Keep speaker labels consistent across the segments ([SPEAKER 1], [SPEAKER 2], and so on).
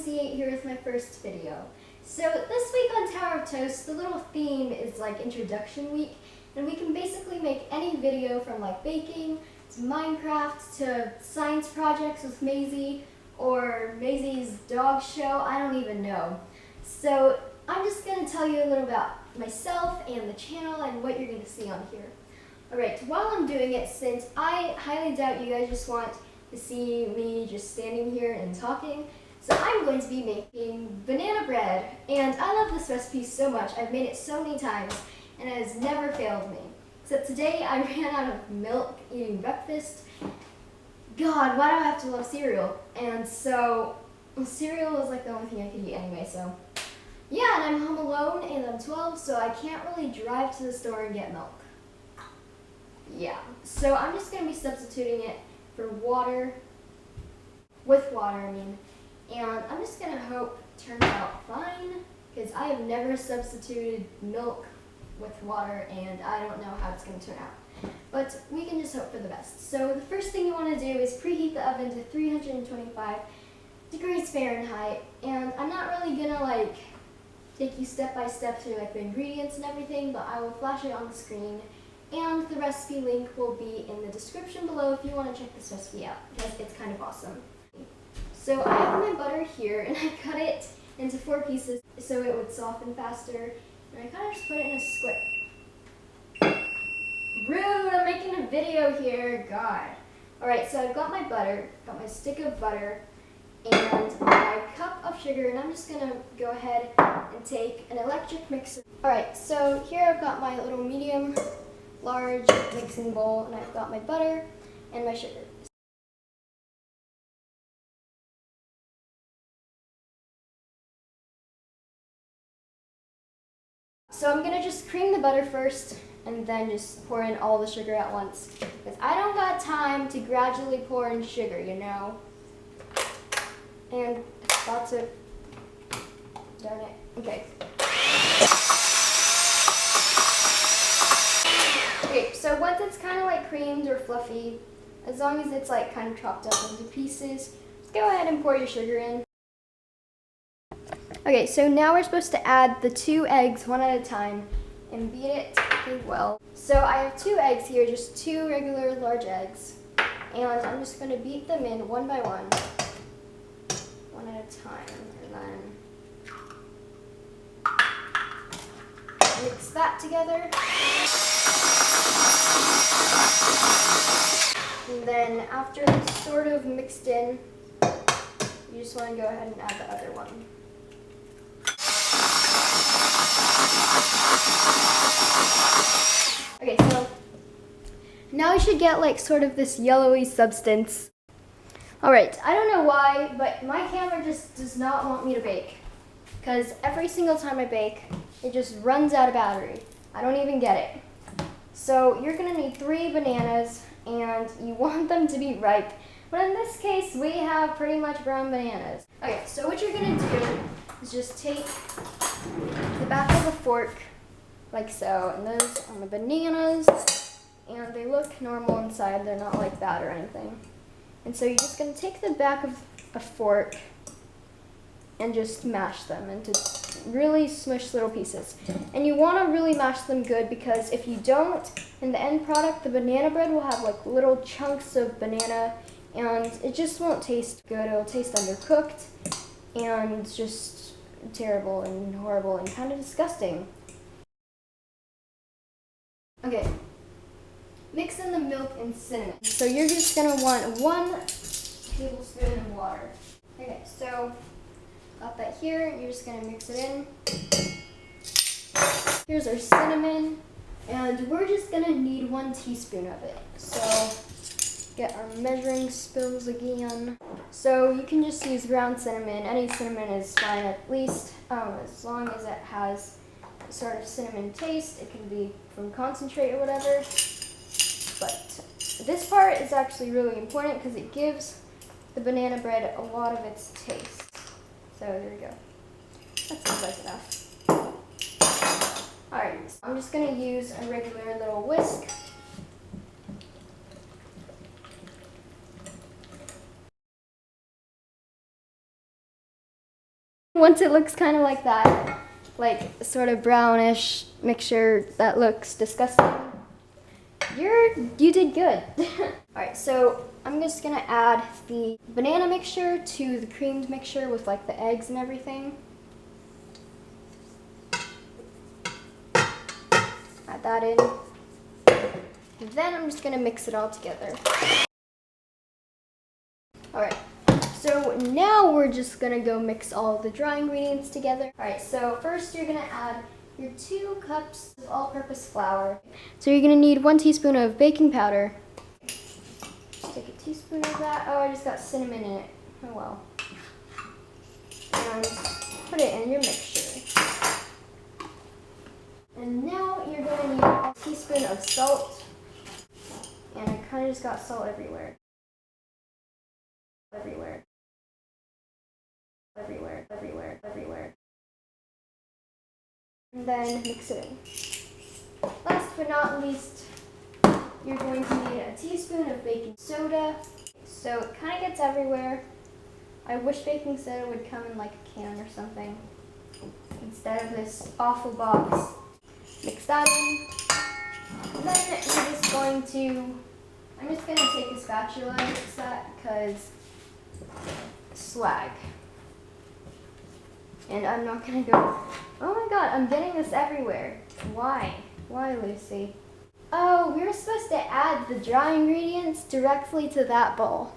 [SPEAKER 1] CaptainLucy8 here with my first video. So this week on Tower of Toast, the little theme is like introduction week, and we can basically make any video from like baking to Minecraft to science projects with Maisie or Maisie's dog show, I don't even know. So I'm just going to tell you a little about myself and the channel and what you're going to see on here. Alright, while I'm doing it, since I highly doubt you guys just want to see me just standing here and talking, so I'm going to be making banana bread. And I love this recipe so much. I've made it so many times and it has never failed me. Except today I ran out of milk eating breakfast. God, why do I have to love cereal? And so cereal was like the only thing I could eat anyway, so yeah, and I'm home alone and I'm 12, so I can't really drive to the store and get milk. Yeah, so I'm just going to be substituting it for water, with water I mean, and I'm just going to hope it turns out fine, because I have never substituted milk with water and I don't know how it's going to turn out. But we can just hope for the best. So the first thing you want to do is preheat the oven to 325 degrees Fahrenheit, and I'm not really going to like take you step by step through like the ingredients and everything, but I will flash it on the screen. And the recipe link will be in the description below if you want to check this recipe out, because it's kind of awesome. So I have my butter here, and I cut it into 4 pieces so it would soften faster. And I kind of just put it in a square. Rude, I'm making a video here, God. Alright, so I've got my butter, got my stick of butter, and my cup of sugar, and I'm just going to go ahead and take an electric mixer. Alright, so here I've got my little medium large mixing bowl, and I've got my butter and my sugar. So I'm gonna just cream the butter first and then just pour in all the sugar at once, because I don't got time to gradually pour in sugar, you know. And that's it. Darn it. Okay. Okay, so once it's kind of like creamed or fluffy, as long as it's like kind of chopped up into pieces, just go ahead and pour your sugar in. Okay, so now we're supposed to add the 2 eggs one at a time and beat it really well. So I have 2 eggs here, just 2 regular large eggs, and I'm just going to beat them in one by one at a time, and then mix that together. And then after it's sort of mixed in, you just want to go ahead and add the other one. Okay, so now you should get like sort of this yellowy substance. Alright, I don't know why, but my camera just does not want me to bake. Because every single time I bake, it just runs out of battery. I don't even get it. So you're going to need 3 bananas, and you want them to be ripe. But in this case, we have pretty much brown bananas. Okay, so what you're going to do is just take the back of a fork, like so, and those are the bananas, and they look normal inside. They're not like bad or anything. And so you're just going to take the back of a fork and just mash them into really smushed little pieces. And you want to really mash them good, because if you don't, in the end product, the banana bread will have like little chunks of banana, and it just won't taste good. It'll taste undercooked and just terrible and horrible and kind of disgusting. Okay, mix in the milk and cinnamon. So you're just going to want 1 tablespoon of water. Okay, so got that here. You're just going to mix it in. Here's our cinnamon, and we're just going to need 1 teaspoon of it. So get our measuring spoons again. So you can just use ground cinnamon. Any cinnamon is fine, at least as long as it has a sort of cinnamon taste. It can be from concentrate or whatever. But this part is actually really important because it gives the banana bread a lot of its taste. So there we go. That seems like enough. Alright, so I'm just going to use a regular little whisk. Once it looks kind of like that, like sort of brownish mixture that looks disgusting, you did good. Alright, so I'm just gonna add the banana mixture to the creamed mixture with like the eggs and everything. Add that in. And then I'm just gonna mix it all together. Alright, so now we're just gonna go mix all the dry ingredients together. Alright, so first you're gonna add your 2 cups of all-purpose flour. So you're gonna need 1 teaspoon of baking powder. Just take a teaspoon of that. Oh, I just got cinnamon in it. Oh well. And put it in your mixture. And now you're gonna need a teaspoon of salt. And I kind of just got salt everywhere. Everywhere. Everywhere, everywhere, everywhere. And then mix it in. Last but not least, you're going to need a teaspoon of baking soda. So it kind of gets everywhere. I wish baking soda would come in like a can or something instead of this awful box. Mix that in. And then you're just going to, I'm just going to take a spatula and mix that because swag. And I'm not going to go, oh my god, I'm getting this everywhere. Why? Why, Lucy? Oh, we were supposed to add the dry ingredients directly to that bowl.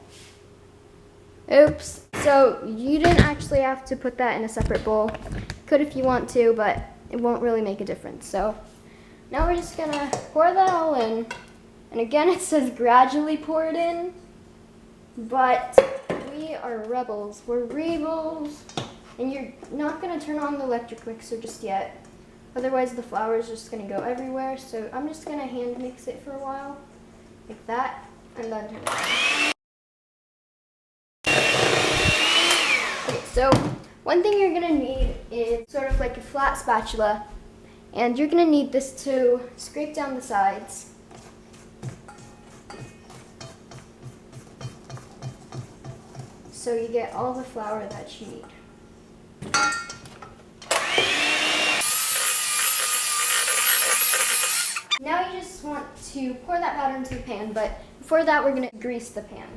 [SPEAKER 1] Oops. So you didn't actually have to put that in a separate bowl. Could if you want to, but it won't really make a difference. So now we're just going to pour that all in. And again, it says gradually pour it in. But we are rebels. We're rebels. And you're not going to turn on the electric mixer just yet. Otherwise, the flour is just going to go everywhere. So I'm just going to hand mix it for a while. Like that. And then turn it on. Okay, so one thing you're going to need is sort of like a flat spatula. And you're going to need this to scrape down the sides. So you get all the flour that you need. Now you just want to pour that powder into the pan, but before that we're going to grease the pan.